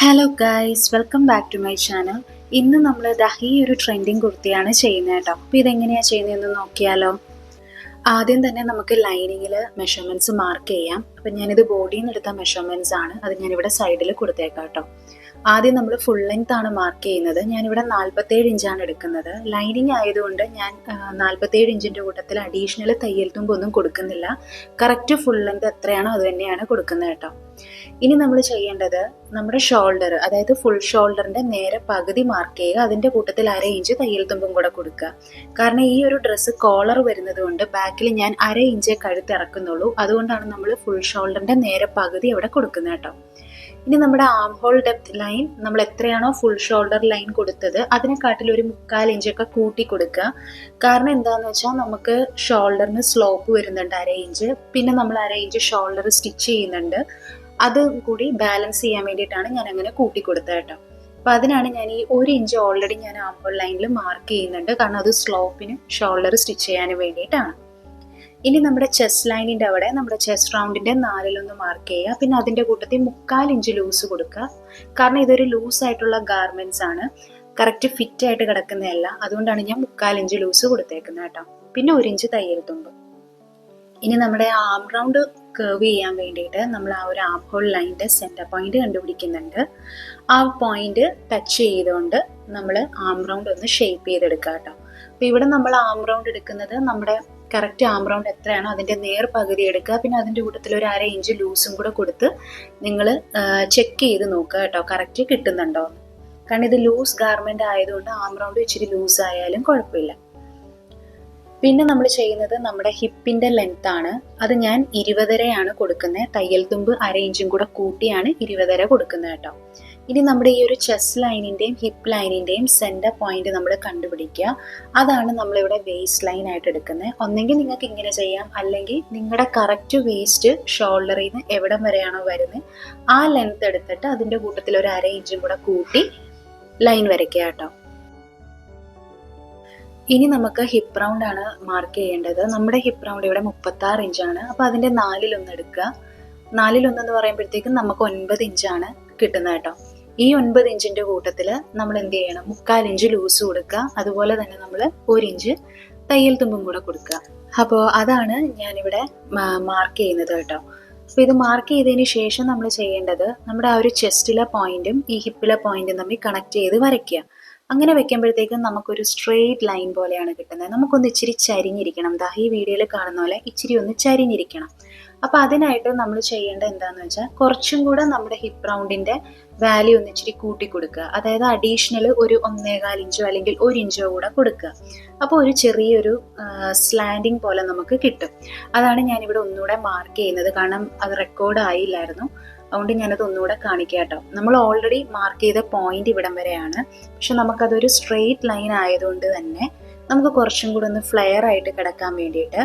Hello guys, welcome back to my channel. ഇന്ന് നമ്മൾ ഈ ഒരു ട്രെൻഡിങ് കുർത്തിയാണ് ചെയ്യുന്നത് കേട്ടോ. അപ്പോൾ ഇതെങ്ങനെയാണ് ചെയ്യുന്നതെന്ന് നോക്കിയാലോ. ആദ്യം തന്നെ നമുക്ക് ലൈനിങ്ങിൽ മെഷർമെൻറ്റ്സ് മാർക്ക് ചെയ്യാം. അപ്പം ഞാനിത് ബോഡിയിൽ നിന്ന് എടുത്ത മെഷർമെൻറ്റ്സ് ആണ്. അത് ഞാനിവിടെ സൈഡിൽ കൊടുത്തേക്കാം കേട്ടോ. ആദ്യം നമ്മൾ ഫുൾ ലെങ്ത് ആണ് മാർക്ക് ചെയ്യുന്നത്. ഞാനിവിടെ 47 ഇഞ്ചാണ് എടുക്കുന്നത്. ലൈനിങ് ആയതുകൊണ്ട് ഞാൻ 47 ഇഞ്ചിൻ്റെ കൂട്ടത്തിൽ അഡീഷണൽ തയ്യൽ തുമ്പൊന്നും കൊടുക്കുന്നില്ല. കറക്റ്റ് ഫുൾ ലെങ്ത് എത്രയാണോ അത് തന്നെയാണ് കൊടുക്കുന്നത് കേട്ടോ. ഇനി നമ്മൾ ചെയ്യേണ്ടത് നമ്മുടെ ഷോൾഡർ, അതായത് ഫുൾ ഷോൾഡറിൻ്റെ നേരെ പകുതി മാർക്ക് ചെയ്യുക. അതിൻ്റെ കൂട്ടത്തിൽ 1/2 ഇഞ്ച് തയ്യൽ തുമ്പും കൂടെ കൊടുക്കുക. കാരണം ഈ ഒരു ഡ്രസ്സ് കോളർ വരുന്നത് കൊണ്ട് ബാക്കിൽ ഞാൻ 1/2 ഇഞ്ചേ കഴുത്ത് ഇറക്കുന്നുള്ളൂ. അതുകൊണ്ടാണ് നമ്മൾ ഫുൾ ഷോൾഡറിൻ്റെ നേരെ പകുതി അവിടെ കൊടുക്കുന്നത് കേട്ടോ. ഇനി നമ്മുടെ ആം ഹോൾ ഡെപ്ത് ലൈൻ നമ്മൾ എത്രയാണോ ഫുൾ ഷോൾഡർ ലൈൻ കൊടുത്തത് അതിനെക്കാട്ടിൽ ഒരു 1/4 ഇഞ്ചൊക്കെ കൂട്ടി കൊടുക്കുക. കാരണം എന്താണെന്ന് വെച്ചാൽ നമുക്ക് ഷോൾഡറിന് സ്ലോപ്പ് വരുന്നുണ്ട് 1/2 ഇഞ്ച്. പിന്നെ നമ്മൾ 1/2 ഇഞ്ച് ഷോൾഡർ സ്റ്റിച്ച് ചെയ്യുന്നുണ്ട്. അതും കൂടി ബാലൻസ് ചെയ്യാൻ വേണ്ടിയിട്ടാണ് ഞാൻ അങ്ങനെ കൂട്ടി കൊടുത്തത് കേട്ടോ. അപ്പം അതിനാണ് ഞാൻ ഈ 1 ഇഞ്ച് ഓൾറെഡി ഞാൻ ആം ഹോൾ ലൈനിൽ മാർക്ക് ചെയ്യുന്നുണ്ട്. കാരണം അത് സ്ലോപ്പിന് ഷോൾഡർ സ്റ്റിച്ച് ചെയ്യാൻ വേണ്ടിയിട്ടാണ്. ഇനി നമ്മുടെ ചെസ്റ്റ് ലൈനിൻ്റെ അവിടെ നമ്മുടെ ചെസ്റ്റ് റൗണ്ടിൻ്റെ 4/1 മാർക്ക് ചെയ്യുക. പിന്നെ അതിൻ്റെ കൂട്ടത്തിൽ 1/4 ഇഞ്ച് ലൂസ് കൊടുക്കുക. കാരണം ഇതൊരു ലൂസായിട്ടുള്ള ഗാർമെൻറ്റ്സ് ആണ്, കറക്റ്റ് ഫിറ്റ് ആയിട്ട് കിടക്കുന്നതല്ല. അതുകൊണ്ടാണ് ഞാൻ 1/4 ഇഞ്ച് ലൂസ് കൊടുത്തേക്കുന്നത് കേട്ടോ. പിന്നെ 1 ഇഞ്ച് തയ്യൽ തുമ്പ്. ഇനി നമ്മുടെ ആം റൗണ്ട് കർവ് ചെയ്യാൻ വേണ്ടിയിട്ട് നമ്മൾ ആ ഒരു ആം ഹോൾ ലൈനിൻ്റെ സെൻറ്റർ പോയിന്റ് കണ്ടുപിടിക്കുന്നുണ്ട്. ആ പോയിന്റ് ടച്ച് ചെയ്തുകൊണ്ട് നമ്മൾ ആം റൗണ്ട് ഒന്ന് ഷേപ്പ് ചെയ്തെടുക്കുക കേട്ടോ. അപ്പോൾ ഇവിടെ നമ്മൾ ആം റൗണ്ട് എടുക്കുന്നത് നമ്മുടെ കറക്റ്റ് ആം റൗണ്ട് എത്രയാണോ അതിൻ്റെ നേർ പകുതി എടുക്കുക. പിന്നെ അതിൻ്റെ കൂട്ടത്തിൽ ഒരു 1/2 ഇഞ്ച് ലൂസും കൂടെ കൊടുത്ത് നിങ്ങൾ ചെക്ക് ചെയ്ത് നോക്കുക കേട്ടോ, കറക്റ്റ് കിട്ടുന്നുണ്ടോ. കാരണം ഇത് ലൂസ് ഗാർമെൻ്റ് ആയതുകൊണ്ട് ആം റൗണ്ട് ഇച്ചിരി ലൂസ് ആയാലും കുഴപ്പമില്ല. പിന്നെ നമ്മൾ ചെയ്യുന്നത് നമ്മുടെ ഹിപ്പിൻ്റെ ലെങ്ത് ആണ്. അത് ഞാൻ 20.5 കൊടുക്കുന്നത്. തയ്യൽ തുമ്പ് 1/2 ഇഞ്ചും കൂടെ കൂട്ടിയാണ് 20.5 കൊടുക്കുന്നത് കേട്ടോ. ഇനി നമ്മുടെ ഈ ഒരു ചെസ്റ്റ് ലൈനിൻ്റെയും ഹിപ്പ് ലൈനിൻ്റെയും സെൻറ്റർ പോയിന്റ് നമ്മൾ കണ്ടുപിടിക്കുക. അതാണ് നമ്മളിവിടെ വേസ്റ്റ് ലൈൻ ആയിട്ട് എടുക്കുന്നത്. ഒന്നെങ്കിൽ നിങ്ങൾക്ക് ഇങ്ങനെ ചെയ്യാം, അല്ലെങ്കിൽ നിങ്ങളുടെ കറക്റ്റ് വേസ്റ്റ് ഷോൾഡറിൽ നിന്ന് എവിടം വരെയാണോ വരുന്നത് ആ ലെങ്ത് എടുത്തിട്ട് അതിൻ്റെ കൂട്ടത്തിൽ ഒരു 1/2 ഇഞ്ചും കൂടെ കൂട്ടി ലൈൻ വരയ്ക്കുക കേട്ടോ. ഇനി നമുക്ക് ഹിപ്പ് റൗണ്ട് ആണ് മാർക്ക് ചെയ്യേണ്ടത്. നമ്മുടെ ഹിപ്പ് റൗണ്ട് ഇവിടെ 36 ഇഞ്ചാണ്. അപ്പോൾ അതിൻ്റെ 4/1 എടുക്കുക. 4/1 എന്ന് പറയുമ്പോഴത്തേക്കും നമുക്ക് 9 ഇഞ്ചാണ് കിട്ടുന്നത് കേട്ടോ. ഈ 9 ഇഞ്ചിൻ്റെ കൂട്ടത്തിൽ നമ്മൾ എന്ത് ചെയ്യണം, 1/4 ഇഞ്ച് ലൂസ് കൊടുക്കുക. അതുപോലെ തന്നെ നമ്മൾ 1 ഇഞ്ച് തയ്യൽ തുമ്പും കൂടെ കൊടുക്കുക. അപ്പോൾ അതാണ് ഞാനിവിടെ മാർക്ക് ചെയ്യുന്നത് കേട്ടോ. അപ്പോൾ ഇത് മാർക്ക് ചെയ്തതിന് ശേഷം നമ്മൾ ചെയ്യേണ്ടത് നമ്മുടെ ആ ഒരു ചെസ്റ്റിലെ പോയിന്റും ഈ ഹിപ്പിലെ പോയിന്റും തമ്മിൽ കണക്ട് ചെയ്ത് വരയ്ക്കുക. അങ്ങനെ വെക്കുമ്പോഴത്തേക്കും നമുക്കൊരു സ്ട്രെയിറ്റ് ലൈൻ പോലെയാണ് കിട്ടുന്നത്. നമുക്കൊന്ന് ഇച്ചിരി ചരിഞ്ഞിരിക്കണം. ഈ വീഡിയോയിൽ കാണുന്ന പോലെ ഇച്ചിരി ഒന്ന് ചരിഞ്ഞിരിക്കണം. അപ്പോൾ അതിനായിട്ട് നമ്മൾ ചെയ്യേണ്ടത് എന്താണെന്ന് വെച്ചാൽ കുറച്ചും കൂടെ നമ്മുടെ ഹിപ്പ് റൗണ്ടിൻ്റെ വാല്യൂ ഒന്ന് ഇച്ചിരി കൂട്ടി കൊടുക്കുക. അതായത് അഡീഷണൽ ഒരു 1.25 ഇഞ്ചോ അല്ലെങ്കിൽ 1 ഇഞ്ചോ കൂടെ കൊടുക്കുക. അപ്പോൾ ഒരു ചെറിയൊരു സ്ലാൻഡിങ് പോലെ നമുക്ക് കിട്ടും. അതാണ് ഞാനിവിടെ ഒന്നുകൂടെ മാർക്ക് ചെയ്യുന്നത്. കാരണം അത് റെക്കോർഡ് ആയില്ലായിരുന്നു, അതുകൊണ്ട് ഞാനത് ഒന്നുകൂടെ കാണിക്കാം കേട്ടോ. നമ്മൾ ഓൾറെഡി മാർക്ക് ചെയ്ത പോയിന്റ് ഇവിടം വരെയാണ്. പക്ഷെ നമുക്കതൊരു സ്ട്രെയിറ്റ് ലൈൻ ആയതുകൊണ്ട് തന്നെ നമുക്ക് കുറച്ചും കൂടെ ഒന്ന് ഫ്ലെയർ ആയിട്ട് കിടക്കാൻ വേണ്ടിയിട്ട്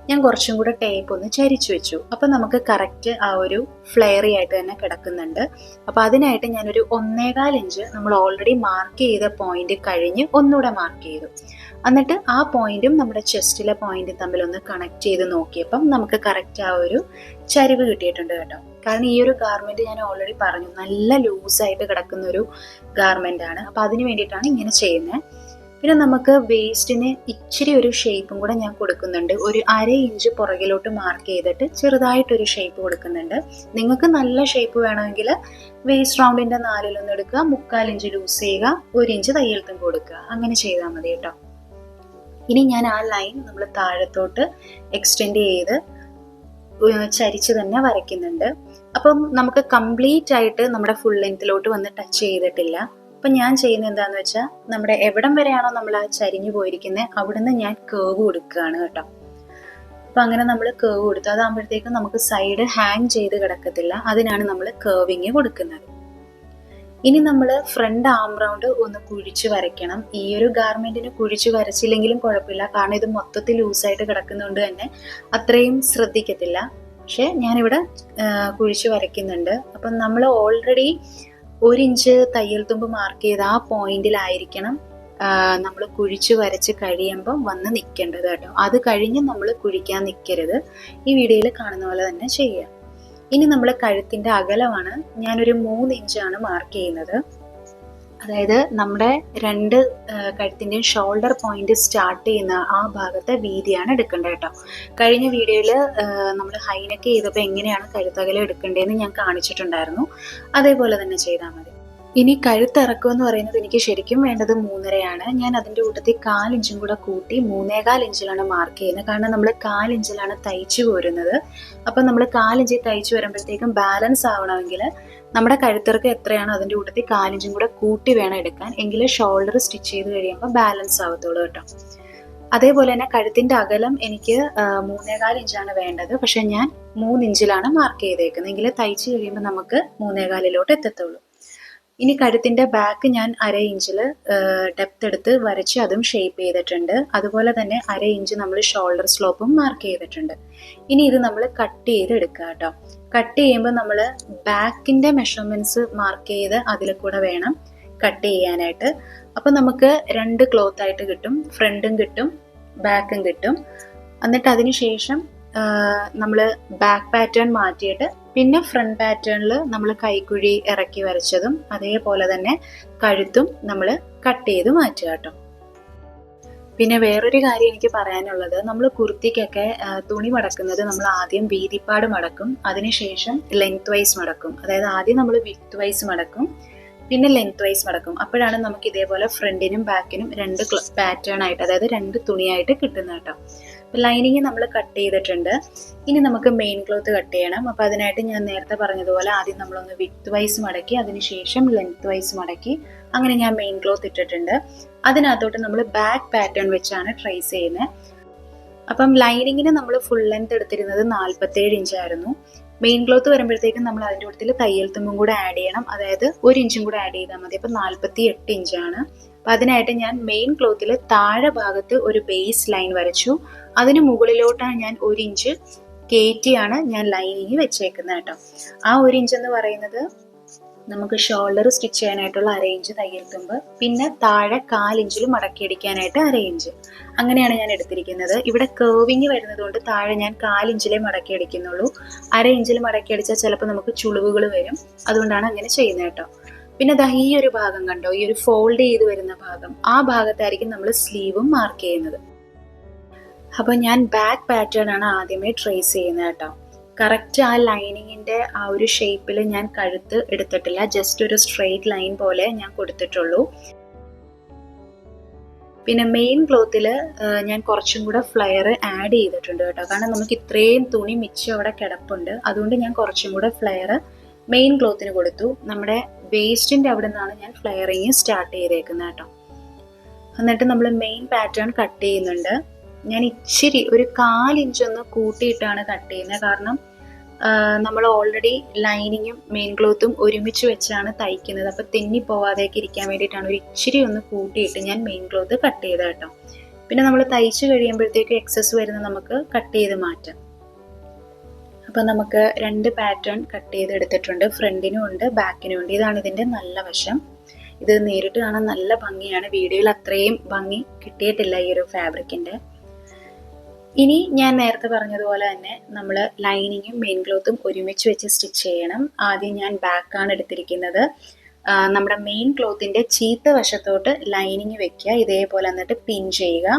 ഞാൻ കുറച്ചും കൂടെ ടേപ്പ് ഒന്ന് ചരിച്ചു വെച്ചു. അപ്പം നമുക്ക് കറക്റ്റ് ആ ഒരു ഫ്ലെയറി ആയിട്ട് തന്നെ കിടക്കുന്നുണ്ട്. അപ്പോൾ അതിനായിട്ട് ഞാനൊരു 1.25 ഇഞ്ച് നമ്മൾ ഓൾറെഡി മാർക്ക് ചെയ്ത പോയിന്റ് കഴിഞ്ഞ് ഒന്നുകൂടെ മാർക്ക് ചെയ്തു. എന്നിട്ട് ആ പോയിന്റും നമ്മുടെ ചെസ്റ്റിലെ പോയിന്റും തമ്മിൽ ഒന്ന് കണക്ട് ചെയ്ത് നോക്കിയപ്പം നമുക്ക് കറക്റ്റ് ആ ഒരു ചരിവ് കിട്ടിയിട്ടുണ്ട് കേട്ടോ. കാരണം ഈ ഒരു ഗാർമെന്റ് ഞാൻ ഓൾറെഡി പറഞ്ഞു നല്ല ലൂസായിട്ട് കിടക്കുന്ന ഒരു ഗാർമെന്റ് ആണ്. അപ്പോൾ അതിന് വേണ്ടിയിട്ടാണ് ഇങ്ങനെ ചെയ്യുന്നത്. പിന്നെ നമുക്ക് വേസ്റ്റിന് ഇച്ചിരി ഒരു ഷേപ്പും കൂടെ ഞാൻ കൊടുക്കുന്നുണ്ട്. ഒരു 1/2 ഇഞ്ച് പുറകിലോട്ട് മാർക്ക് ചെയ്തിട്ട് ചെറുതായിട്ടൊരു ഷേപ്പ് കൊടുക്കുന്നുണ്ട്. നിങ്ങൾക്ക് നല്ല ഷേപ്പ് വേണമെങ്കിൽ വേസ്റ്റ് റൗണ്ടിൻ്റെ 4/1 എടുക്കുക, 1/4 ഇഞ്ച് ലൂസ് ചെയ്യുക, 1 ഇഞ്ച് തയ്യൽ തുമ്പ് കൊടുക്കുക. അങ്ങനെ ചെയ്താൽ മതി കേട്ടോ. ഇനി ഞാൻ ആ ലൈൻ നമ്മൾ താഴത്തോട്ട് എക്സ്റ്റെൻഡ് ചെയ്ത് ചരിച്ച് തന്നെ വരയ്ക്കുന്നുണ്ട്. അപ്പം നമുക്ക് കംപ്ലീറ്റ് ആയിട്ട് നമ്മുടെ ഫുൾ ലെങ്ത്തിലോട്ട് വന്ന് ടച്ച് ചെയ്തിട്ടില്ല. അപ്പം ഞാൻ ചെയ്യുന്നത് എന്താണെന്ന് വെച്ചാൽ നമ്മുടെ എവിടം വരെയാണോ നമ്മൾ ആ ചരിഞ്ഞു പോയിരിക്കുന്നത് അവിടുന്ന് ഞാൻ കേർവ് കൊടുക്കുകയാണ് കേട്ടോ. അപ്പം അങ്ങനെ നമ്മൾ കേർവ് കൊടുത്തു. അതാകുമ്പോഴത്തേക്കും നമുക്ക് സൈഡ് ഹാങ് ചെയ്ത് കിടക്കത്തില്ല. അതിനാണ് നമ്മൾ കേർവിങ് കൊടുക്കുന്നത്. ഇനി നമ്മൾ ഫ്രണ്ട് ആം റൗണ്ട് ഒന്ന് കുഴിച്ച് വരയ്ക്കണം. ഈ ഒരു ഗാർമെന്റിന് കുഴിച്ച് വരച്ചില്ലെങ്കിലും കുഴപ്പമില്ല, കാരണം ഇത് മൊത്തത്തിൽ ലൂസായിട്ട് കിടക്കുന്നതുകൊണ്ട് തന്നെ അത്രയും ശ്രദ്ധിക്കത്തില്ല. പക്ഷെ ഞാനിവിടെ കുഴിച്ച് വരയ്ക്കുന്നുണ്ട്. അപ്പം നമ്മൾ ഓൾറെഡി 1 ഇഞ്ച് തയ്യൽ തുമ്പ് മാർക്ക് ചെയ്ത് ആ പോയിന്റിലായിരിക്കണം നമ്മൾ കുഴിച്ച് വരച്ച് കഴിയുമ്പം വന്ന് നിൽക്കേണ്ടത് കേട്ടോ. അത് കഴിഞ്ഞ് നമ്മൾ കുഴിക്കാൻ നിൽക്കരുത്. ഈ വീഡിയോയിൽ കാണുന്ന പോലെ തന്നെ ചെയ്യുക. ഇനി നമ്മൾ കഴുത്തിൻ്റെ അകലമാണ് ഞാനൊരു 3 ഇഞ്ചാണ് മാർക്ക് ചെയ്യുന്നത്. അതായത് നമ്മുടെ രണ്ട് കഴുത്തിൻ്റെയും ഷോൾഡർ പോയിന്റ് സ്റ്റാർട്ട് ചെയ്യുന്ന ആ ഭാഗത്തെ വീതിയാണ് എടുക്കേണ്ടത് കേട്ടോ. കഴിഞ്ഞ വീഡിയോയിൽ നമ്മൾ ഹൈനെക്ക് ചെയ്തപ്പോൾ എങ്ങനെയാണ് കഴുത്തകലം എടുക്കേണ്ടതെന്ന് ഞാൻ കാണിച്ചിട്ടുണ്ടായിരുന്നു. അതേപോലെ തന്നെ ചെയ്താൽ മതി. ഇനി കഴുത്തിറക്കം എന്ന് പറയുന്നത് എനിക്ക് ശരിക്കും വേണ്ടത് 3.5 ഞാൻ അതിൻ്റെ കൂട്ടത്തിൽ 4 ഇഞ്ചും കൂടെ കൂട്ടി 3.25 ഇഞ്ചിലാണ് മാർക്ക് ചെയ്യുന്നത്. കാരണം നമ്മൾ 4 ഇഞ്ചിലാണ് തയ്ച്ചു പോരുന്നത്. അപ്പം നമ്മൾ 4 ഇഞ്ചിൽ തയ്ച്ചു വരുമ്പോഴത്തേക്കും ബാലൻസ് ആവണമെങ്കിൽ നമ്മുടെ കഴുത്തിറക്കം എത്രയാണോ അതിൻ്റെ കൂട്ടത്തിൽ 4 ഇഞ്ചും കൂടെ കൂട്ടി വേണം എടുക്കാൻ. എങ്കിലേ ഷോൾഡർ സ്റ്റിച്ച് ചെയ്ത് കഴിയുമ്പോൾ ബാലൻസ് ആവത്തുള്ളൂ കേട്ടോ. അതേപോലെ തന്നെ കഴുത്തിൻ്റെ അകലം എനിക്ക് 3.25 ഇഞ്ചാണ് വേണ്ടത്. പക്ഷെ ഞാൻ 3 ഇഞ്ചിലാണ് മാർക്ക് ചെയ്തേക്കുന്നത്. എങ്കിൽ തയ്ച്ചു കഴിയുമ്പോൾ നമുക്ക് 3.25 എത്തത്തുള്ളൂ. ഇനി കഴുത്തിൻ്റെ ബാക്ക് ഞാൻ 1/2 ഇഞ്ചിൽ ഡെപ്ത് എടുത്ത് വരച്ച് അതും ഷേപ്പ് ചെയ്തിട്ടുണ്ട്. അതുപോലെ തന്നെ 1/2 ഇഞ്ച് നമ്മൾ ഷോൾഡർ സ്ലോപ്പും മാർക്ക് ചെയ്തിട്ടുണ്ട്. ഇനി ഇത് നമ്മൾ കട്ട് ചെയ്ത് എടുക്കുക കേട്ടോ. കട്ട് ചെയ്യുമ്പോൾ നമ്മൾ ബാക്കിൻ്റെ മെഷർമെൻറ്റ്സ് മാർക്ക് ചെയ്ത് അതിൽ കൂടെ വേണം കട്ട് ചെയ്യാനായിട്ട്. അപ്പോൾ നമുക്ക് 2 ക്ലോത്ത് ആയിട്ട് കിട്ടും. ഫ്രണ്ടും കിട്ടും ബാക്കും കിട്ടും. എന്നിട്ട് അതിന് ശേഷം നമ്മൾ ബാക്ക് പാറ്റേൺ മാറ്റിയിട്ട് പിന്നെ ഫ്രണ്ട് പാറ്റേണിൽ നമ്മൾ കൈക്കുഴി ഇറക്കി വരച്ചതും അതേപോലെ തന്നെ കഴുത്തും നമ്മൾ കട്ട് ചെയ്ത് മാറ്റുക കേട്ടോ. പിന്നെ വേറൊരു കാര്യം എനിക്ക് പറയാനുള്ളത്, നമ്മൾ കുർത്തിക്കൊക്കെ തുണി മടക്കുന്നത് നമ്മൾ ആദ്യം വീതിപ്പാട് മടക്കും, അതിനുശേഷം ലെങ്ത് വൈസ് മടക്കും. അതായത് ആദ്യം നമ്മൾ വിഡ്ത് വൈസ് മടക്കും, പിന്നെ ലെങ്ത് വൈസ് മടക്കും. അപ്പോഴാണ് നമുക്ക് ഇതേപോലെ ഫ്രണ്ടിനും ബാക്കിനും 2 പാറ്റേൺ ആയിട്ട്, അതായത് 2 തുണിയായിട്ട് കിട്ടുന്നത് കേട്ടോ. ലൈനിങ് നമ്മൾ കട്ട് ചെയ്തിട്ടുണ്ട്. ഇനി നമുക്ക് മെയിൻ ക്ലോത്ത് കട്ട് ചെയ്യണം. അപ്പോൾ അതിനായിട്ട് ഞാൻ നേരത്തെ പറഞ്ഞതുപോലെ ആദ്യം നമ്മളൊന്ന് വിഡ്ത് വൈസ് മടക്കി അതിനുശേഷം ലെങ്ത് വൈസ് മടക്കി അങ്ങനെ ഞാൻ മെയിൻ ക്ലോത്ത് ഇട്ടിട്ടുണ്ട്. അതിനകത്തോട്ട് നമ്മൾ ബാക്ക് പാറ്റേൺ വെച്ചാണ് ട്രേസ് ചെയ്യുന്നത്. അപ്പം ലൈനിങ്ങിന് നമ്മൾ ഫുൾ ലെങ്ത് എടുത്തിരുന്നത് 47 ഇഞ്ചായിരുന്നു. മെയിൻ ക്ലോത്ത് വരുമ്പോഴത്തേക്കും നമ്മൾ അതിൻ്റെ കൂട്ടത്തിൽ തയ്യൽ തുമ്പും കൂടെ ആഡ് ചെയ്യണം. അതായത് 1 ഇഞ്ചും കൂടെ ആഡ് ചെയ്താൽ മതി. അപ്പം 48 ഇഞ്ചാണ്. അപ്പം അതിനായിട്ട് ഞാൻ മെയിൻ ക്ലോത്തിൽ താഴെ ഭാഗത്ത് ഒരു ബേസ് ലൈൻ വരച്ചു. അതിന് മുകളിലോട്ടാണ് ഞാൻ 1 ഇഞ്ച് കയറ്റിയാണ് ഞാൻ ലൈനിങ് വെച്ചേക്കുന്നത് കേട്ടോ. ആ 1 ഇഞ്ച് എന്ന് പറയുന്നത് നമുക്ക് ഷോൾഡർ സ്റ്റിച്ച് ചെയ്യാനായിട്ടുള്ള 1/2 ഇഞ്ച് തയ്യൽ തുമ്പ്, പിന്നെ താഴെ 4 ഇഞ്ചിൽ മടക്കിയടിക്കാനായിട്ട് 1/2 ഇഞ്ച്. അങ്ങനെയാണ് ഞാൻ എടുത്തിരിക്കുന്നത്. ഇവിടെ കേർവിങ് വരുന്നത് കൊണ്ട് താഴെ ഞാൻ 4 ഇഞ്ചിലേ മടക്കിയടിക്കുന്നുള്ളൂ. 1/2 ഇഞ്ചിൽ മടക്കിയടിച്ചാൽ ചിലപ്പോൾ നമുക്ക് ചുളിവുകൾ വരും. അതുകൊണ്ടാണ് അങ്ങനെ ചെയ്യുന്നത് കേട്ടോ. പിന്നെ ദാ ഈ ഒരു ഭാഗം കണ്ടോ, ഈ ഒരു ഫോൾഡ് ചെയ്ത് വരുന്ന ഭാഗം, ആ ഭാഗത്തായിരിക്കും നമ്മൾ സ്ലീവും മാർക്ക് ചെയ്യുന്നത്. അപ്പോൾ ഞാൻ ബാക്ക് പാറ്റേൺ ആണ് ആദ്യമേ ട്രേസ് ചെയ്യുന്നത് കേട്ടോ. കറക്റ്റ് ആ ലൈനിങ്ങിൻ്റെ ആ ഒരു ഷേപ്പിൽ ഞാൻ കഴുത്ത് എടുത്തിട്ടില്ല. ജസ്റ്റ് ഒരു സ്ട്രെയിറ്റ് ലൈൻ പോലെ ഞാൻ കൊടുത്തിട്ടുള്ളൂ. പിന്നെ മെയിൻ ക്ലോത്തിൽ ഞാൻ കുറച്ചും കൂടെ ഫ്ലെയർ ആഡ് ചെയ്തിട്ടുണ്ട് കേട്ടോ. കാരണം നമുക്ക് ഇത്രയും തുണി മിച്ചം അവിടെ കിടപ്പുണ്ട്. അതുകൊണ്ട് ഞാൻ കുറച്ചും കൂടെ ഫ്ലെയർ മെയിൻ ക്ലോത്തിന് കൊടുത്തു. നമ്മുടെ വേസ്റ്റിൻ്റെ അവിടെ നിന്നാണ് ഞാൻ ഫ്ലെയറിങ് സ്റ്റാർട്ട് ചെയ്തേക്കുന്നത് കേട്ടോ. എന്നിട്ട് നമ്മൾ മെയിൻ പാറ്റേൺ കട്ട് ചെയ്യുന്നുണ്ട്. ഞാൻ ഇച്ചിരി ഒരു 4 ഇഞ്ചൊന്ന് കൂട്ടിയിട്ടാണ് കട്ട് ചെയ്യുന്നത്. കാരണം നമ്മൾ ഓൾറെഡി ലൈനിങ്ങും മെയിൻ ക്ലോത്തും ഒരുമിച്ച് വെച്ചാണ് തയ്ക്കുന്നത്. അപ്പോൾ തെന്നി പോവാതെയൊക്കെ ഇരിക്കാൻ വേണ്ടിയിട്ടാണ് ഒരു ഇച്ചിരി ഒന്ന് കൂട്ടിയിട്ട് ഞാൻ മെയിൻ ക്ലോത്ത് കട്ട് ചെയ്തത് കേട്ടോ. പിന്നെ നമ്മൾ തയ്ച്ച് കഴിയുമ്പോഴത്തേക്ക് എക്സസ് വരുന്ന നമുക്ക് കട്ട് ചെയ്ത് മാറ്റാം. അപ്പം നമുക്ക് 2 പാറ്റേൺ കട്ട് ചെയ്ത് എടുത്തിട്ടുണ്ട്. ഫ്രണ്ടിനും ഉണ്ട് ബാക്കിനും ഉണ്ട്. ഇതാണ് ഇതിൻ്റെ നല്ല വശം. ഇത് നേരിട്ട് കാണാൻ നല്ല ഭംഗിയാണ്. വീഡിയോയിൽ അത്രയും ഭംഗി കിട്ടിയിട്ടില്ല ഈ ഒരു ഫാബ്രിക്കിൻ്റെ. ഇനി ഞാൻ നേരത്തെ പറഞ്ഞതുപോലെ തന്നെ നമ്മൾ ലൈനിങ്ങും മെയിൻ ക്ലോത്തും ഒരുമിച്ച് വെച്ച് സ്റ്റിച്ച് ചെയ്യണം. ആദ്യം ഞാൻ ബാക്കാണ് എടുത്തിരിക്കുന്നത്. നമ്മുടെ മെയിൻ ക്ലോത്തിൻ്റെ ചീത്ത വശത്തോട്ട് ലൈനിങ് വെക്കുക. ഇതേപോലെ എന്നിട്ട് പിൻ ചെയ്യുക.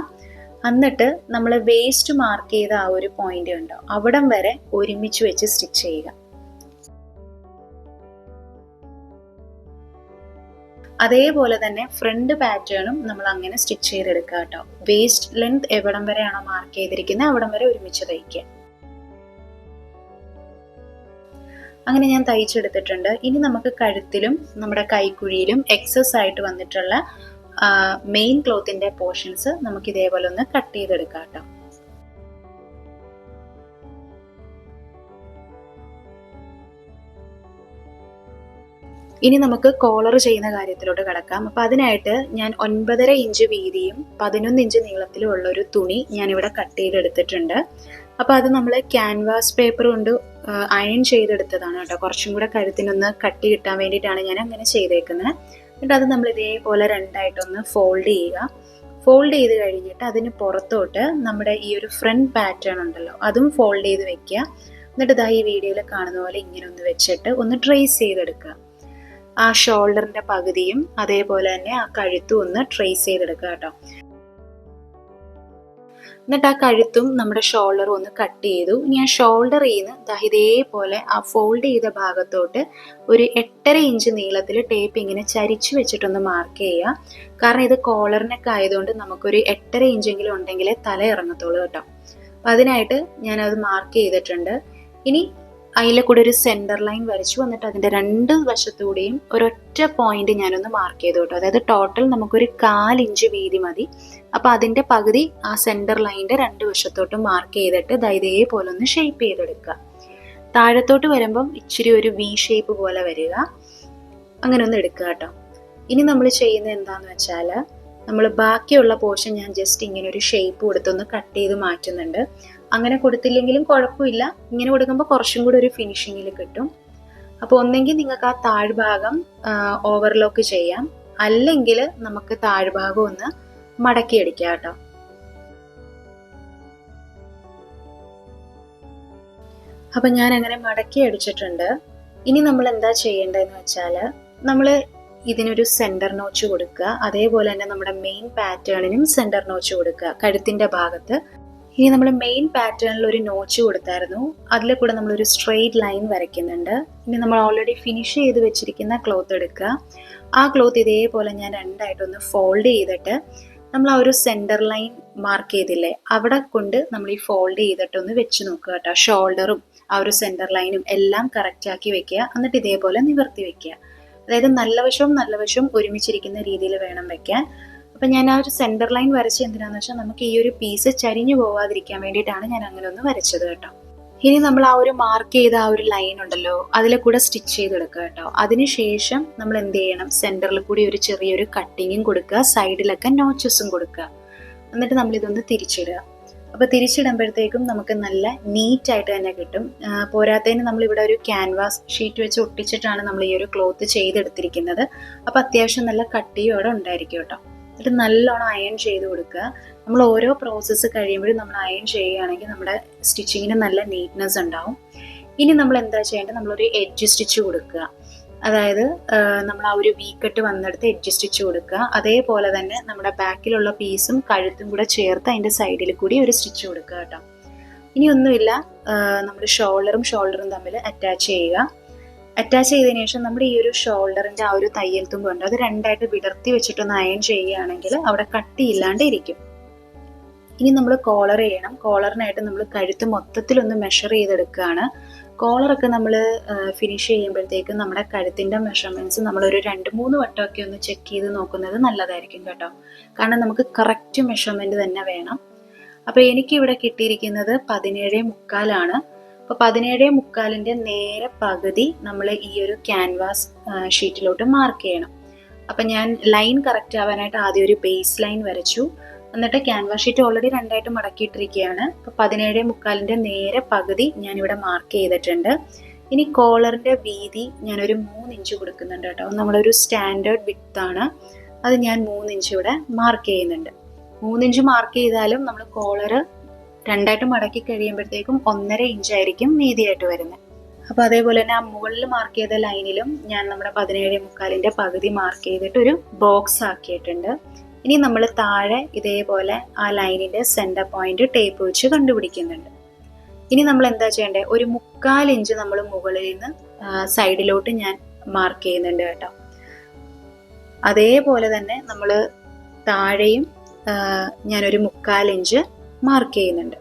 എന്നിട്ട് നമ്മൾ വേസ്റ്റ് മാർക്ക് ചെയ്ത ആ ഒരു പോയിന്റ് ഉണ്ടോ, അവിടം വരെ ഒരുമിച്ച് വെച്ച് സ്റ്റിച്ച് ചെയ്യുക. അതേപോലെ തന്നെ ഫ്രണ്ട് പാറ്റേണും നമ്മൾ അങ്ങനെ സ്റ്റിച്ച് ചെയ്തെടുക്കുക കേട്ടോ. വേസ്റ്റ് ലെങ്ത് എവിടം വരെയാണോ മാർക്ക് ചെയ്തിരിക്കുന്നത് അവിടം വരെ ഒരുമിച്ച് തയ്ക്കുക. അങ്ങനെ ഞാൻ തയ്ച്ചെടുത്തിട്ടുണ്ട്. ഇനി നമുക്ക് കഴുത്തിലും നമ്മുടെ കൈക്കുഴിയിലും എക്സസ് ആയിട്ട് വന്നിട്ടുള്ള മെയിൻ ക്ലോത്തിൻ്റെ പോർഷൻസ് നമുക്ക് ഇതേപോലെ ഒന്ന് കട്ട് ചെയ്തെടുക്കാം കേട്ടോ. ഇനി നമുക്ക് കോളർ ചെയ്യുന്ന കാര്യത്തിലോട്ട് കിടക്കാം. അപ്പോൾ അതിനായിട്ട് ഞാൻ 9.5 ഇഞ്ച് വീതിയും 11 ഇഞ്ച് നീളത്തിലും ഉള്ള ഒരു തുണി ഞാനിവിടെ കട്ട് ചെയ്തെടുത്തിട്ടുണ്ട്. അപ്പോൾ അത് നമ്മൾ ക്യാൻവാസ് പേപ്പർ കൊണ്ട് അയൺ ചെയ്തെടുത്തതാണ് കേട്ടോ. കുറച്ചും കൂടെ കഴുത്തിനൊന്ന് കട്ടി കിട്ടാൻ വേണ്ടിയിട്ടാണ് ഞാൻ അങ്ങനെ ചെയ്തേക്കുന്നത്. എന്നിട്ട് അത് നമ്മൾ ഇതേപോലെ രണ്ടായിട്ടൊന്ന് ഫോൾഡ് ചെയ്യുക. ഫോൾഡ് ചെയ്ത് കഴിഞ്ഞിട്ട് അതിന് പുറത്തോട്ട് നമ്മുടെ ഈ ഒരു ഫ്രണ്ട് പാറ്റേൺ ഉണ്ടല്ലോ അതും ഫോൾഡ് ചെയ്ത് വെക്കുക. എന്നിട്ട് ഇതാ ഈ വീഡിയോയിൽ കാണുന്ന പോലെ ഇങ്ങനെ ഒന്ന് വെച്ചിട്ട് ഒന്ന് ട്രേസ് ചെയ്തെടുക്കുക. ആ ഷോൾഡറിന്റെ പകുതിയും അതേപോലെ തന്നെ ആ കഴുത്തും ഒന്ന് ട്രേസ് ചെയ്തെടുക്കുക കേട്ടോ. എന്നിട്ട് ആ കഴുത്തും നമ്മുടെ ഷോൾഡറും ഒന്ന് കട്ട് ചെയ്തു. ഇനി ആ ഷോൾഡറിൽ നിന്ന് ഇതേപോലെ ആ ഫോൾഡ് ചെയ്ത ഭാഗത്തോട്ട് ഒരു 8.5 ഇഞ്ച് നീളത്തിൽ ടേപ്പ് ഇങ്ങനെ ചരിച്ചു വെച്ചിട്ടൊന്ന് മാർക്ക് ചെയ്യുക. കാരണം ഇത് കോളറിനൊക്കെ ആയതുകൊണ്ട് നമുക്കൊരു 8.5 ഇഞ്ചെങ്കിലും ഉണ്ടെങ്കിലേ തല ഇറങ്ങത്തുള്ളൂ കേട്ടോ. അപ്പം അതിനായിട്ട് ഞാനത് മാർക്ക് ചെയ്തിട്ടുണ്ട്. ഇനി അതിലെ കൂടെ ഒരു സെൻറ്റർ ലൈൻ വരച്ചു. എന്നിട്ട് അതിൻ്റെ 2 വശത്തുകൂടിയും ഒരൊറ്റ പോയിന്റ് ഞാനൊന്ന് മാർക്ക് ചെയ്തു കേട്ടോ. അതായത് ടോട്ടൽ നമുക്കൊരു 1/4 ഇഞ്ച് വീതി മതി. അപ്പോൾ അതിൻ്റെ പകുതി ആ സെൻറ്റർ ലൈനിൻ്റെ 2 വശത്തോട്ടും മാർക്ക് ചെയ്തിട്ട് ഇതേപോലെ ഒന്ന് ഷേപ്പ് ചെയ്തെടുക്കുക. താഴത്തോട്ട് വരുമ്പം ഇച്ചിരി ഒരു വി ഷേപ്പ് പോലെ വരിക. അങ്ങനെ ഒന്ന് എടുക്കുക കേട്ടോ. ഇനി നമ്മൾ ചെയ്യുന്നത് എന്താണെന്ന് വെച്ചാൽ നമ്മൾ ബാക്കിയുള്ള പോർഷൻ ഞാൻ ജസ്റ്റ് ഇങ്ങനെ ഒരു ഷേപ്പ് കൊടുത്തൊന്ന് കട്ട് ചെയ്ത് മാറ്റുന്നുണ്ട്. അങ്ങനെ കൊടുത്തില്ലെങ്കിലും കുഴപ്പമില്ല. ഇങ്ങനെ കൊടുക്കുമ്പോൾ കുറച്ചും കൂടി ഒരു ഫിനിഷിങ്ങിൽ കിട്ടും. അപ്പോൾ ഒന്നെങ്കിൽ നിങ്ങൾക്ക് ആ താഴ്ഭാഗം ഓവർലോക്ക് ചെയ്യാം, അല്ലെങ്കിൽ നമുക്ക് താഴ്ഭാഗം ഒന്ന് മടക്കിയടിക്കാം കേട്ടോ. അപ്പം ഞാൻ അങ്ങനെ മടക്കി അടിച്ചിട്ടുണ്ട്. ഇനി നമ്മൾ എന്താ ചെയ്യേണ്ടതെന്ന് വെച്ചാൽ നമ്മൾ ഇതിനൊരു സെൻറ്റർ നോച്ച് കൊടുക്കുക. അതേപോലെ തന്നെ നമ്മുടെ മെയിൻ പാറ്റേണിനും സെൻറ്റർ നോച്ച് കൊടുക്കുക കഴുത്തിൻ്റെ ഭാഗത്ത്. ഇനി നമ്മൾ മെയിൻ പാറ്റേണിൽ ഒരു നോച്ച് കൊടുത്തായിരുന്നു, അതിലെ കൂടെ നമ്മളൊരു സ്ട്രെയിറ്റ് ലൈൻ വരയ്ക്കുന്നുണ്ട്. ഇനി നമ്മൾ ഓൾറെഡി ഫിനിഷ് ചെയ്ത് വെച്ചിരിക്കുന്ന ക്ലോത്ത് എടുക്കുക. ആ ക്ലോത്ത് ഇതേപോലെ ഞാൻ രണ്ടായിട്ടൊന്ന് ഫോൾഡ് ചെയ്തിട്ട് നമ്മൾ ആ ഒരു സെൻറ്റർ ലൈൻ മാർക്ക് ചെയ്തില്ലേ, അവിടെ കൊണ്ട് നമ്മൾ ഈ ഫോൾഡ് ചെയ്തിട്ടൊന്ന് വെച്ച് നോക്കുക കേട്ടോ. ഷോൾഡറും ആ ഒരു സെൻറ്റർ ലൈനും എല്ലാം കറക്റ്റാക്കി വെക്കുക. എന്നിട്ട് ഇതേപോലെ നിവർത്തി വെക്കുക. അതായത് നല്ല വശവും ഒരുമിച്ചിരിക്കുന്ന രീതിയിൽ വേണം വെക്കാൻ. അപ്പം ഞാൻ ആ ഒരു സെൻറ്റർ ലൈൻ വരച്ച് എന്തിനാന്ന് വെച്ചാൽ നമുക്ക് ഈ ഒരു പീസ് ചരിഞ്ഞു പോവാതിരിക്കാൻ വേണ്ടിയിട്ടാണ് ഞാൻ അങ്ങനെ ഒന്ന് വരച്ചത് കേട്ടോ. ഇനി നമ്മൾ ആ ഒരു മാർക്ക് ചെയ്ത ആ ഒരു ലൈൻ ഉണ്ടല്ലോ, അതിലെ കൂടെ സ്റ്റിച്ച് ചെയ്തെടുക്കുക കേട്ടോ. അതിനുശേഷം നമ്മൾ എന്ത് ചെയ്യണം, സെൻറ്ററിൽ കൂടി ഒരു ചെറിയൊരു കട്ടിങ്ങും കൊടുക്കുക, സൈഡിലൊക്കെ നോച്ചസും കൊടുക്കുക. എന്നിട്ട് നമ്മളിതൊന്ന് തിരിച്ചിടുക. അപ്പോൾ തിരിച്ചിടുമ്പോഴത്തേക്കും നമുക്ക് നല്ല നീറ്റായിട്ട് തന്നെ കിട്ടും. പോരാത്തതിന് നമ്മളിവിടെ ഒരു ക്യാൻവാസ് ഷീറ്റ് വെച്ച് ഒട്ടിച്ചിട്ടാണ് നമ്മൾ ഈ ഒരു ക്ലോത്ത് ചെയ്തെടുത്തിരിക്കുന്നത്. അപ്പോൾ അത്യാവശ്യം നല്ല കട്ടിയും അവിടെ ഉണ്ടായിരിക്കും കേട്ടോ. എന്നിട്ട് നല്ലോണം അയൺ ചെയ്ത് കൊടുക്കുക. നമ്മൾ ഓരോ പ്രോസസ്സ് കഴിയുമ്പോഴും നമ്മൾ അയൺ ചെയ്യുകയാണെങ്കിൽ നമ്മുടെ സ്റ്റിച്ചിങ്ങിന് നല്ല നീറ്റ്നെസ് ഉണ്ടാവും. ഇനി നമ്മൾ എന്താ ചെയ്യേണ്ടത്, നമ്മളൊരു എഡ്ജ് സ്റ്റിച്ച് കൊടുക്കുക. അതായത് നമ്മൾ ആ ഒരു വി കട്ട് വന്നെടുത്ത് എഡ്ജ് സ്റ്റിച്ച് കൊടുക്കുക. അതേപോലെ തന്നെ നമ്മുടെ ബാക്കിലുള്ള പീസും കഴുത്തും കൂടെ ചേർത്ത് അതിൻ്റെ സൈഡിൽ കൂടി ഒരു സ്റ്റിച്ച് കൊടുക്കുക കേട്ടോ. ഇനി ഒന്നുമില്ല, നമ്മൾ ഷോൾഡറും തമ്മിൽ അറ്റാച്ച് ചെയ്യുക. അറ്റാച്ച് ചെയ്തതിനു ശേഷം നമ്മുടെ ഈ ഒരു ഷോൾഡറിൻ്റെ ആ ഒരു തയ്യൽ തുമ്പുണ്ട്, അത് രണ്ടായിട്ട് വിടർത്തി വെച്ചിട്ടൊന്ന് അയൺ ചെയ്യുകയാണെങ്കിൽ അവിടെ കട്ടിയില്ലാണ്ട് ഇരിക്കും. ഇനി നമ്മൾ കോളർ ചെയ്യണം. കോളറിനായിട്ട് നമ്മൾ കഴുത്ത് മൊത്തത്തിലൊന്ന് മെഷർ ചെയ്തെടുക്കുകയാണ്. കോളറൊക്കെ നമ്മൾ ഫിനിഷ് ചെയ്യുമ്പോഴത്തേക്കും നമ്മുടെ കഴുത്തിൻ്റെ മെഷർമെൻറ്റ്സ് നമ്മളൊരു 2-3 വട്ടമൊക്കെ ഒന്ന് ചെക്ക് ചെയ്ത് നോക്കുന്നത് നല്ലതായിരിക്കും കേട്ടോ. കാരണം നമുക്ക് കറക്റ്റ് മെഷർമെൻറ്റ് തന്നെ വേണം. അപ്പോൾ എനിക്കിവിടെ കിട്ടിയിരിക്കുന്നത് 17.75 അപ്പോൾ 17.75 നേരെ പകുതി നമ്മൾ ഈ ഒരു ക്യാൻവാസ് ഷീറ്റിലോട്ട് മാർക്ക് ചെയ്യണം. അപ്പം ഞാൻ ലൈൻ കറക്റ്റ് ആവാനായിട്ട് ആദ്യം ഒരു ബേസ് ലൈൻ വരച്ചു. എന്നിട്ട് ക്യാൻവാസ് ഷീറ്റ് ഓൾറെഡി രണ്ടായിട്ട് മടക്കിയിട്ടിരിക്കുകയാണ്. അപ്പോൾ 17.75 നേരെ പകുതി ഞാനിവിടെ മാർക്ക് ചെയ്തിട്ടുണ്ട്. ഇനി കോളറിൻ്റെ വീതി ഞാനൊരു 3 ഇഞ്ച് കൊടുക്കുന്നുണ്ട് കേട്ടോ. നമ്മളൊരു സ്റ്റാൻഡേർഡ് വിഡ്ത്താണ്, അത് ഞാൻ 3 ഇഞ്ച് ഇവിടെ മാർക്ക് ചെയ്യുന്നുണ്ട്. 3 ഇഞ്ച് മാർക്ക് ചെയ്താലും നമ്മൾ കോളറ് രണ്ടായിട്ട് മടക്കി കഴിയുമ്പോഴത്തേക്കും 1.5 ഇഞ്ചായിരിക്കും വീതിയായിട്ട് വരുന്നത്. അപ്പോൾ അതേപോലെ തന്നെ ആ മുകളിൽ മാർക്ക് ചെയ്ത ലൈനിലും ഞാൻ നമ്മുടെ 17.75 പകുതി മാർക്ക് ചെയ്തിട്ട് ഒരു ബോക്സ് ആക്കിയിട്ടുണ്ട്. ഇനി നമ്മൾ താഴെ ഇതേപോലെ ആ ലൈനിൻ്റെ സെൻറ്റർ പോയിന്റ് ടേപ്പ് വെച്ച് കണ്ടുപിടിക്കുന്നുണ്ട്. ഇനി നമ്മൾ എന്താ ചെയ്യേണ്ടത്, ഒരു 3/4 ഇഞ്ച് നമ്മൾ മുകളിൽ നിന്ന് സൈഡിലോട്ട് ഞാൻ മാർക്ക് ചെയ്യുന്നുണ്ട് കേട്ടോ. അതേപോലെ തന്നെ നമ്മൾ താഴെയും ഞാനൊരു 3/4 ഇഞ്ച് മാർക്ക് ചെയ്യുന്നുണ്ട്.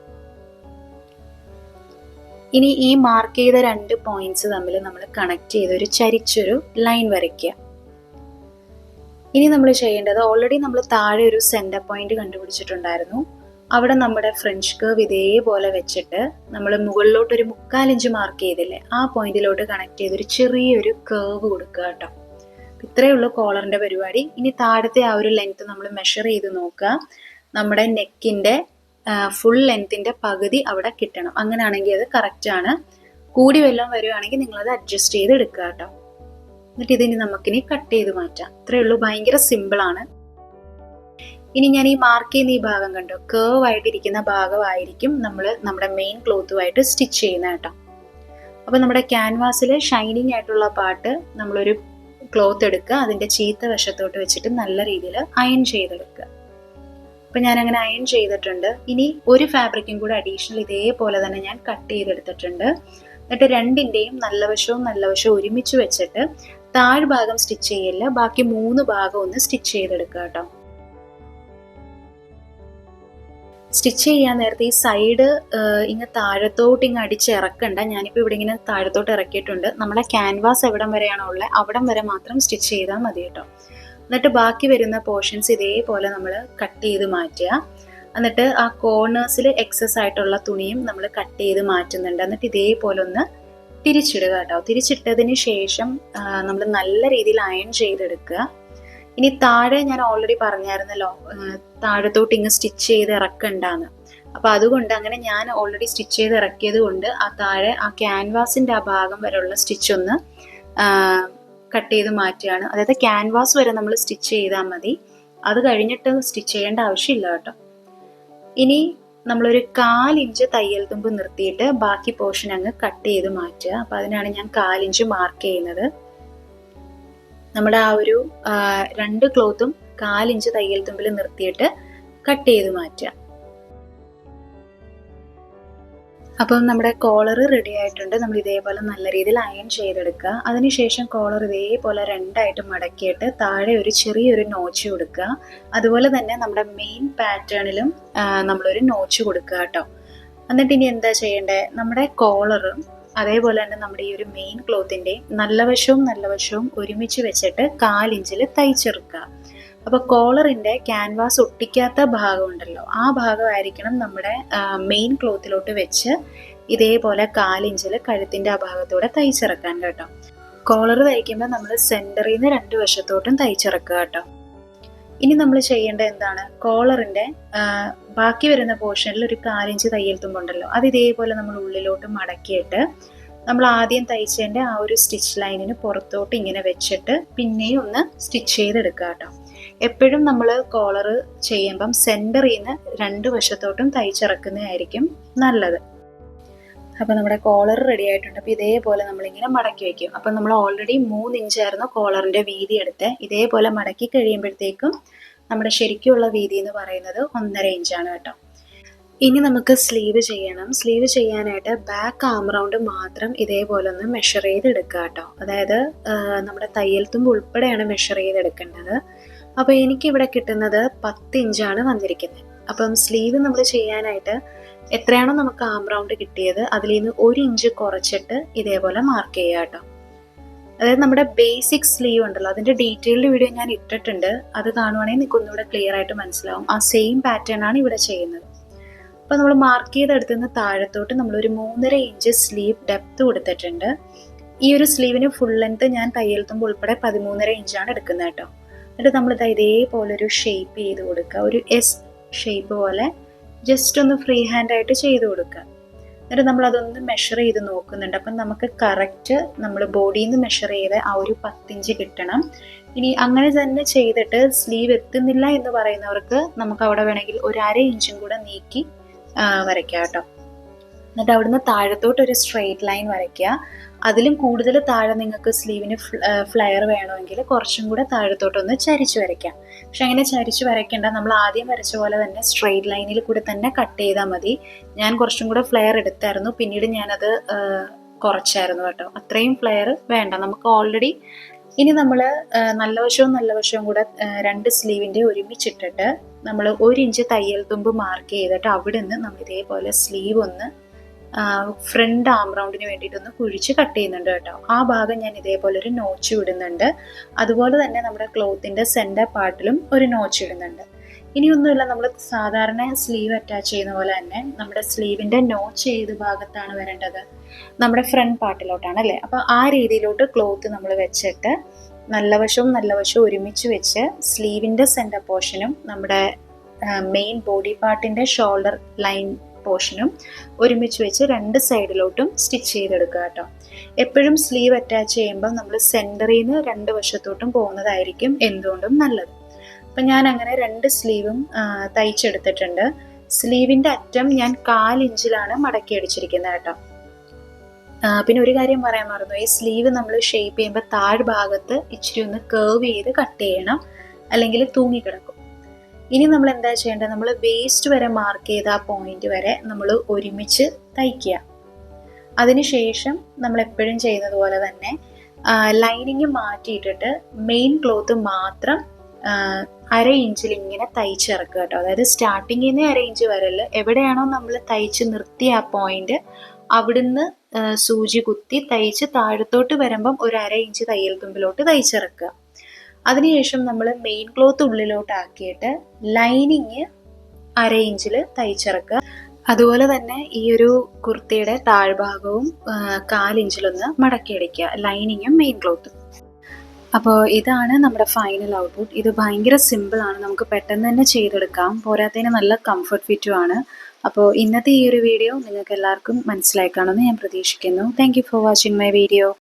ഇനി ഈ മാർക്ക് ചെയ്ത 2 പോയിന്റ്സ് തമ്മിൽ നമ്മൾ കണക്ട് ചെയ്ത് ഒരു ചരിച്ചൊരു ലൈൻ വരയ്ക്കുക. ഇനി നമ്മൾ ചെയ്യേണ്ടത്, ഓൾറെഡി നമ്മൾ താഴെ ഒരു സെൻറ്റർ പോയിന്റ് കണ്ടുപിടിച്ചിട്ടുണ്ടായിരുന്നു. അവിടെ നമ്മുടെ ഫ്രഞ്ച് കർവ് ഇതേപോലെ വെച്ചിട്ട് നമ്മൾ മുകളിലോട്ടൊരു 3/4 ഇഞ്ച് മാർക്ക് ചെയ്തില്ലേ, ആ പോയിന്റിലോട്ട് കണക്ട് ചെയ്തൊരു ചെറിയൊരു കർവ് കൊടുക്കുക കേട്ടോ. ഇത്രയേ ഉള്ളൂ കോളറിൻ്റെ പരിപാടി. ഇനി താഴത്തെ ആ ഒരു ലെങ്ത് നമ്മൾ മെഷർ ചെയ്ത് നോക്കുക. നമ്മുടെ നെക്കിൻ്റെ ഫുൾ ലെങ്ത്തിൻ്റെ പകുതി അവിടെ കിട്ടണം. അങ്ങനെയാണെങ്കിൽ അത് കറക്റ്റാണ്. കൂടി വല്ലതും വരുവാണെങ്കിൽ നിങ്ങളത് അഡ്ജസ്റ്റ് ചെയ്ത് എടുക്കുക കേട്ടോ. എന്നിട്ട് ഇതിനി നമുക്കിനി കട്ട് ചെയ്ത് മാറ്റാം. ഇത്രയേ ഉള്ളൂ, ഭയങ്കര സിമ്പിളാണ്. ഇനി ഞാൻ ഈ മാർക്ക് ചെയ്യുന്ന ഈ ഭാഗം കണ്ടോ, കേർവ് ആയിട്ടിരിക്കുന്ന ഭാഗമായിരിക്കും നമ്മൾ നമ്മുടെ മെയിൻ ക്ലോത്തുമായിട്ട് സ്റ്റിച്ച് ചെയ്യുന്ന കേട്ടോ. അപ്പോൾ നമ്മുടെ ക്യാൻവാസിൽ ഷൈനിങ് ആയിട്ടുള്ള പാർട്ട് നമ്മളൊരു ക്ലോത്ത് എടുക്കുക, അതിൻ്റെ ചീത്ത വശത്തോട്ട് വെച്ചിട്ട് നല്ല രീതിയിൽ അയൺ ചെയ്തെടുക്കുക. അപ്പം ഞാനങ്ങനെ അയൺ ചെയ്തിട്ടുണ്ട്. ഇനി ഒരു ഫാബ്രിക്കും കൂടെ അഡീഷണൽ ഇതേപോലെ തന്നെ ഞാൻ കട്ട് ചെയ്തെടുത്തിട്ടുണ്ട്. എന്നിട്ട് രണ്ടിൻ്റെയും നല്ല വശവും ഒരുമിച്ച് വെച്ചിട്ട് താഴ്ഭാഗം സ്റ്റിച്ച് ചെയ്യില്ല, ബാക്കി 3 ഭാഗം ഒന്ന് സ്റ്റിച്ച് ചെയ്തെടുക്കുക കേട്ടോ. സ്റ്റിച്ച് ചെയ്യാൻ നേരത്തെ ഈ സൈഡ് ഇങ്ങ് താഴത്തോട്ട് അടിച്ചിറക്കണ്ട. ഞാനിപ്പോൾ ഇവിടെ ഇങ്ങനെ താഴത്തോട്ട് ഇറക്കിയിട്ടുണ്ട്. നമ്മളെ ക്യാൻവാസ് എവിടം വരെയാണോ ഉള്ളത് അവിടം വരെ മാത്രം സ്റ്റിച്ച് ചെയ്താൽ മതി കേട്ടോ. എന്നിട്ട് ബാക്കി വരുന്ന പോർഷൻസ് ഇതേപോലെ നമ്മൾ കട്ട് ചെയ്ത് മാറ്റുക. എന്നിട്ട് ആ കോർണേഴ്സിൽ എക്സസ് ആയിട്ടുള്ള തുണിയും നമ്മൾ കട്ട് ചെയ്ത് മാറ്റുന്നുണ്ട്. എന്നിട്ട് ഇതേപോലെ ഒന്ന് തിരിച്ചിടുക കേട്ടോ. തിരിച്ചിട്ടതിന് ശേഷം നമ്മൾ നല്ല രീതിയിൽ അയൺ ചെയ്തെടുക്കുക. ഇനി താഴെ ഞാൻ ഓൾറെഡി പറഞ്ഞായിരുന്നല്ലോ, താഴത്തോട്ട് സ്റ്റിച്ച് ചെയ്ത് ഇറക്കണ്ടാന്ന്. അപ്പോൾ അതുകൊണ്ട് അങ്ങനെ ഞാൻ ഓൾറെഡി സ്റ്റിച്ച് ചെയ്ത് ഇറക്കിയത് കൊണ്ട് ആ താഴെ ആ ക്യാൻവാസിൻ്റെ ആ ഭാഗം വരെയുള്ള സ്റ്റിച്ച് ഒന്ന് കട്ട് ചെയ്ത് മാറ്റുകയാണ്. അതായത് ക്യാൻവാസ് വരെ നമ്മൾ സ്റ്റിച്ച് ചെയ്താൽ മതി, അത് കഴിഞ്ഞിട്ട് സ്റ്റിച്ച് ചെയ്യേണ്ട ആവശ്യമില്ല കേട്ടോ. ഇനി നമ്മളൊരു 1/4 ഇഞ്ച് തയ്യൽ തുമ്പ് നിർത്തിയിട്ട് ബാക്കി പോർഷൻ അങ്ങ് കട്ട് ചെയ്ത് മാറ്റുക. അപ്പോൾ അതിനാണ് ഞാൻ 1/4 ഇഞ്ച് മാർക്ക് ചെയ്യുന്നത്. നമ്മുടെ ആ ഒരു 2 ക്ലോത്തും 1/4 ഇഞ്ച് തയ്യൽ തുമ്പിൽ നിർത്തിയിട്ട് കട്ട് ചെയ്ത് മാറ്റുക. അപ്പം നമ്മുടെ കോളർ റെഡി ആയിട്ടുണ്ട്. നമ്മൾ ഇതേപോലെ നല്ല രീതിയിൽ അയൺ ചെയ്തെടുക്കുക. അതിനുശേഷം കോളർ ഇതേപോലെ 2ആയിട്ട് മടക്കിയിട്ട് താഴെ ഒരു ചെറിയൊരു നോച്ച് കൊടുക്കുക. അതുപോലെ തന്നെ നമ്മുടെ മെയിൻ പാറ്റേണിലും നമ്മളൊരു നോച്ച് കൊടുക്കുക കേട്ടോ. എന്നിട്ട് ഇനി എന്താ ചെയ്യേണ്ടത്, നമ്മുടെ കോളറും അതേപോലെ തന്നെ നമ്മുടെ ഈ ഒരു മെയിൻ ക്ലോത്തിൻ്റെയും നല്ല വശവും ഒരുമിച്ച് വെച്ചിട്ട് 1/4 ഇഞ്ചിൽ തയ്ച്ചെടുക്കുക. അപ്പോൾ കോളറിൻ്റെ ക്യാൻവാസ് ഒട്ടിക്കാത്ത ഭാഗം ഉണ്ടല്ലോ, ആ ഭാഗമായിരിക്കണം നമ്മുടെ മെയിൻ ക്ലോത്തിലോട്ട് വെച്ച് ഇതേപോലെ 1/4 ഇഞ്ചിൽ കഴുത്തിൻ്റെ ആ ഭാഗത്തൂടെ തയ്ച്ചിറക്കാൻ കേട്ടോ. കോളർ തയ്ക്കുമ്പോൾ നമ്മൾ സെൻറ്ററിൽ നിന്ന് 2 വശത്തോട്ടും തയ്ച്ചിറക്കുക കേട്ടോ. ഇനി നമ്മൾ ചെയ്യേണ്ടത് എന്താണ്, കോളറിൻ്റെ ബാക്കി വരുന്ന പോർഷനിൽ ഒരു 1/4 ഇഞ്ച് തയ്യൽ തുമ്പുണ്ടല്ലോ, അത് ഇതേപോലെ നമ്മൾ ഉള്ളിലോട്ട് മടക്കിയിട്ട് നമ്മൾ ആദ്യം തയ്ച്ചതിൻ്റെ ആ ഒരു സ്റ്റിച്ച് ലൈനിന് പുറത്തോട്ട് ഇങ്ങനെ വെച്ചിട്ട് പിന്നെയും ഒന്ന് സ്റ്റിച്ച് ചെയ്തെടുക്കുക കേട്ടോ. എപ്പോഴും നമ്മൾ കോളർ ചെയ്യുമ്പം സെൻറ്ററിൽ നിന്ന് 2 വശത്തോട്ടും തയ്ച്ചിറക്കുന്നതായിരിക്കും നല്ലത്. അപ്പോൾ നമ്മുടെ കോളർ റെഡി ആയിട്ടുണ്ട്. അപ്പോൾ ഇതേപോലെ നമ്മളിങ്ങനെ മടക്കി വയ്ക്കും. അപ്പം നമ്മൾ ഓൾറെഡി 3 ഇഞ്ചായിരുന്നു കോളറിൻ്റെ വീതി എടുത്ത്. ഇതേപോലെ മടക്കി കഴിയുമ്പോഴത്തേക്കും നമ്മുടെ ശരിക്കുള്ള വീതി എന്ന് പറയുന്നത് 1.5 ഇഞ്ചാണ് കേട്ടോ. ഇനി നമുക്ക് സ്ലീവ് ചെയ്യണം. സ്ലീവ് ചെയ്യാനായിട്ട് ബാക്ക് ആം റൗണ്ട് മാത്രം ഇതേപോലെ ഒന്ന് മെഷർ ചെയ്തെടുക്കുക കേട്ടോ. അതായത് നമ്മുടെ തയ്യൽ തുമ്പ് ഉൾപ്പെടെയാണ് മെഷർ ചെയ്തെടുക്കേണ്ടത്. അപ്പോൾ എനിക്കിവിടെ കിട്ടുന്നത് 10 ഇഞ്ചാണ് വന്നിരിക്കുന്നത്. അപ്പം സ്ലീവ് നമ്മൾ ചെയ്യാനായിട്ട് എത്രയാണോ നമുക്ക് ആം റൗണ്ട് കിട്ടിയത് അതിൽ നിന്ന് 1 ഇഞ്ച് കുറച്ചിട്ട് ഇതേപോലെ മാർക്ക് ചെയ്യുക കേട്ടോ. അതായത് നമ്മുടെ ബേസിക് സ്ലീവ് ഉണ്ടല്ലോ, അതിൻ്റെ ഡീറ്റെയിൽഡ് വീഡിയോ ഞാൻ ഇട്ടിട്ടുണ്ട്. അത് കാണുവാണെങ്കിൽ നിങ്ങൾക്ക് ഒന്നുകൂടെ ക്ലിയർ ആയിട്ട് മനസ്സിലാവും. ആ സെയിം പാറ്റേൺ ആണ് ഇവിടെ ചെയ്യുന്നത്. അപ്പോൾ നമ്മൾ മാർക്ക് ചെയ്തെടുത്തുനിന്ന് താഴത്തോട്ട് നമ്മളൊരു 3.5 ഇഞ്ച് സ്ലീവ് ഡെപ്ത് കൊടുത്തിട്ടുണ്ട്. ഈ ഒരു സ്ലീവിന് ഫുൾ ലെങ്ത് ഞാൻ തയ്യൽ തുമ്പ് ഉൾപ്പെടെ 13.5 ഇഞ്ചാണ് എടുക്കുന്നത് കേട്ടോ. എന്നിട്ട് നമ്മളിത് ഇതേപോലെ ഒരു ഷേപ്പ് ചെയ്ത് കൊടുക്കുക, ഒരു S ഷേപ്പ് പോലെ ജസ്റ്റ് ഒന്ന് ഫ്രീ ഹാൻഡായിട്ട് ചെയ്ത് കൊടുക്കുക. എന്നിട്ട് നമ്മളതൊന്ന് മെഷർ ചെയ്ത് നോക്കുന്നുണ്ട്. അപ്പം നമുക്ക് കറക്റ്റ് നമ്മൾ ബോഡിയിൽ നിന്ന് മെഷർ ചെയ്ത് ആ ഒരു 10 ഇഞ്ച് കിട്ടണം. ഇനി അങ്ങനെ തന്നെ ചെയ്തിട്ട് സ്ലീവ് എത്തുന്നില്ല എന്ന് പറയുന്നവർക്ക് നമുക്ക് അവിടെ വേണമെങ്കിൽ ഒരു 1/2 ഇഞ്ചും കൂടെ നീക്കി വരയ്ക്കുക കേട്ടോ. എന്നിട്ട് അവിടുന്ന് താഴത്തോട്ട് ഒരു സ്ട്രെയിറ്റ് ലൈൻ വരയ്ക്കുക. അതിലും കൂടുതൽ താഴെ നിങ്ങൾക്ക് സ്ലീവിന് ഫ്ലെയർ വേണമെങ്കിൽ കുറച്ചും കൂടെ താഴത്തോട്ടൊന്ന് ചരിച്ച് വരയ്ക്കാം. പക്ഷെ അങ്ങനെ ചരിച്ച് വരയ്ക്കേണ്ട, നമ്മൾ ആദ്യം വരച്ച പോലെ തന്നെ സ്ട്രെയിറ്റ് ലൈനിൽ കൂടെ തന്നെ കട്ട് ചെയ്താൽ മതി. ഞാൻ കുറച്ചും കൂടെ ഫ്ലെയർ എടുത്തായിരുന്നു, പിന്നീട് ഞാനത് കുറച്ചായിരുന്നു കേട്ടോ. അത്രയും ഫ്ലെയർ വേണ്ട നമുക്ക് ഓൾറെഡി. ഇനി നമ്മൾ നല്ല വശവും കൂടെ 2 സ്ലീവിൻ്റെ ഒരുമിച്ചിട്ടിട്ട് നമ്മൾ 1 ഇഞ്ച് തയ്യൽ തുമ്പ് മാർക്ക് ചെയ്തിട്ട് അവിടെ നിന്ന് നമ്മൾ ഇതേപോലെ സ്ലീവ് ഒന്ന് ഫ്രണ്ട് ആം റൗണ്ടിന് വേണ്ടിയിട്ടൊന്ന് കുഴിച്ച് കട്ട് ചെയ്യുന്നുണ്ട് കേട്ടോ. ആ ഭാഗം ഞാൻ ഇതേപോലെ ഒരു നോച്ച് ഇടുന്നുണ്ട്. അതുപോലെ തന്നെ നമ്മുടെ ക്ലോത്തിൻ്റെ സെൻറ്റർ പാർട്ടിലും ഒരു നോച്ച് ഇടുന്നുണ്ട്. ഇനിയൊന്നുമില്ല, നമ്മൾ സാധാരണ സ്ലീവ് അറ്റാച്ച് ചെയ്യുന്ന പോലെ തന്നെ നമ്മുടെ സ്ലീവിൻ്റെ നോച്ച് ഏത് ഭാഗത്താണ് വരേണ്ടത്, നമ്മുടെ ഫ്രണ്ട് പാർട്ടിലോട്ടാണ് അല്ലേ. അപ്പോൾ ആ രീതിയിലോട്ട് ക്ലോത്ത് നമ്മൾ വെച്ചിട്ട് നല്ല വശവും ഒരുമിച്ച് വെച്ച് സ്ലീവിൻ്റെ സെൻറ്റർ പോർഷനും നമ്മുടെ മെയിൻ ബോഡി പാർട്ടിൻ്റെ ഷോൾഡർ ലൈൻ പോർഷനും ഒരുമിച്ച് വെച്ച് 2 സൈഡിലോട്ടും സ്റ്റിച്ച് ചെയ്തെടുക്കുക കേട്ടോ. എപ്പോഴും സ്ലീവ് അറ്റാച്ച് ചെയ്യുമ്പോൾ നമ്മൾ സെൻറ്ററിൽ നിന്ന് 2 വശത്തോട്ടും പോകുന്നതായിരിക്കും എന്തുകൊണ്ടും നല്ലത്. അപ്പം ഞാൻ അങ്ങനെ 2 സ്ലീവും തയ്ച്ചെടുത്തിട്ടുണ്ട്. സ്ലീവിൻ്റെ അറ്റം ഞാൻ 1/4 ഇഞ്ചിലാണ് മടക്കി അടിച്ചിരിക്കുന്നത് കേട്ടോ. പിന്നെ ഒരു കാര്യം പറയാൻ മറന്നു, ഈ സ്ലീവ് നമ്മൾ ഷേപ്പ് ചെയ്യുമ്പോൾ താഴ്ഭാഗത്ത് ഇച്ചിരി ഒന്ന് കേർവ് ചെയ്ത് കട്ട് ചെയ്യണം, അല്ലെങ്കിൽ തൂങ്ങിക്കിടക്കും. ഇനി നമ്മൾ എന്താ ചെയ്യേണ്ടത്, നമ്മൾ വേസ്റ്റ് വരെ മാർക്ക് ചെയ്ത ആ പോയിന്റ് വരെ നമ്മൾ ഒരുമിച്ച് തയ്ക്കുക. അതിനുശേഷം നമ്മൾ എപ്പോഴും ചെയ്യുന്നത് പോലെ തന്നെ ലൈനിങ് മാറ്റിയിട്ടിട്ട് മെയിൻ ക്ലോത്ത് മാത്രം 1/2 ഇഞ്ചിൽ ഇങ്ങനെ തയ്ച്ചിറക്കുക കേട്ടോ. അതായത് സ്റ്റാർട്ടിങ്ങിൽ നിന്ന് 1/2 ഇഞ്ച് വരല്, എവിടെയാണോ നമ്മൾ തയ്ച്ച് നിർത്തിയ ആ പോയിന്റ് അവിടുന്ന് സൂചി കുത്തി തയ്ച്ച് താഴത്തോട്ട് വരുമ്പം ഒരു 1/2 ഇഞ്ച് തയ്യൽ തുമ്പിലോട്ട് തയ്ച്ചിറക്കുക. അതിനുശേഷം നമ്മൾ മെയിൻ ക്ലോത്ത് ഉള്ളിലോട്ടാക്കിയിട്ട് ലൈനിങ് 1/2 ഇഞ്ചിൽ തയ്ച്ചിറക്കുക. അതുപോലെ തന്നെ ഈ ഒരു കുർത്തിയുടെ താഴ്ഭാഗവും 1/4 ഇഞ്ചിലൊന്ന് മടക്കിയടിക്കുക, ലൈനിങ്ങും മെയിൻ ക്ലോത്തും. അപ്പോൾ ഇതാണ് നമ്മുടെ ഫൈനൽ ഔട്ട്പുട്ട്. ഇത് ഭയങ്കര സിമ്പിളാണ്, നമുക്ക് പെട്ടെന്ന് തന്നെ ചെയ്തെടുക്കാം, പോരാത്തതിന് നല്ല കംഫർട്ട് ഫിറ്റുമാണ്. അപ്പോൾ ഇന്നത്തെ ഈ ഒരു വീഡിയോ നിങ്ങൾക്ക് എല്ലാവർക്കും മനസ്സിലായി കാണുമെന്ന് ഞാൻ പ്രതീക്ഷിക്കുന്നു. Thank you for watching my video.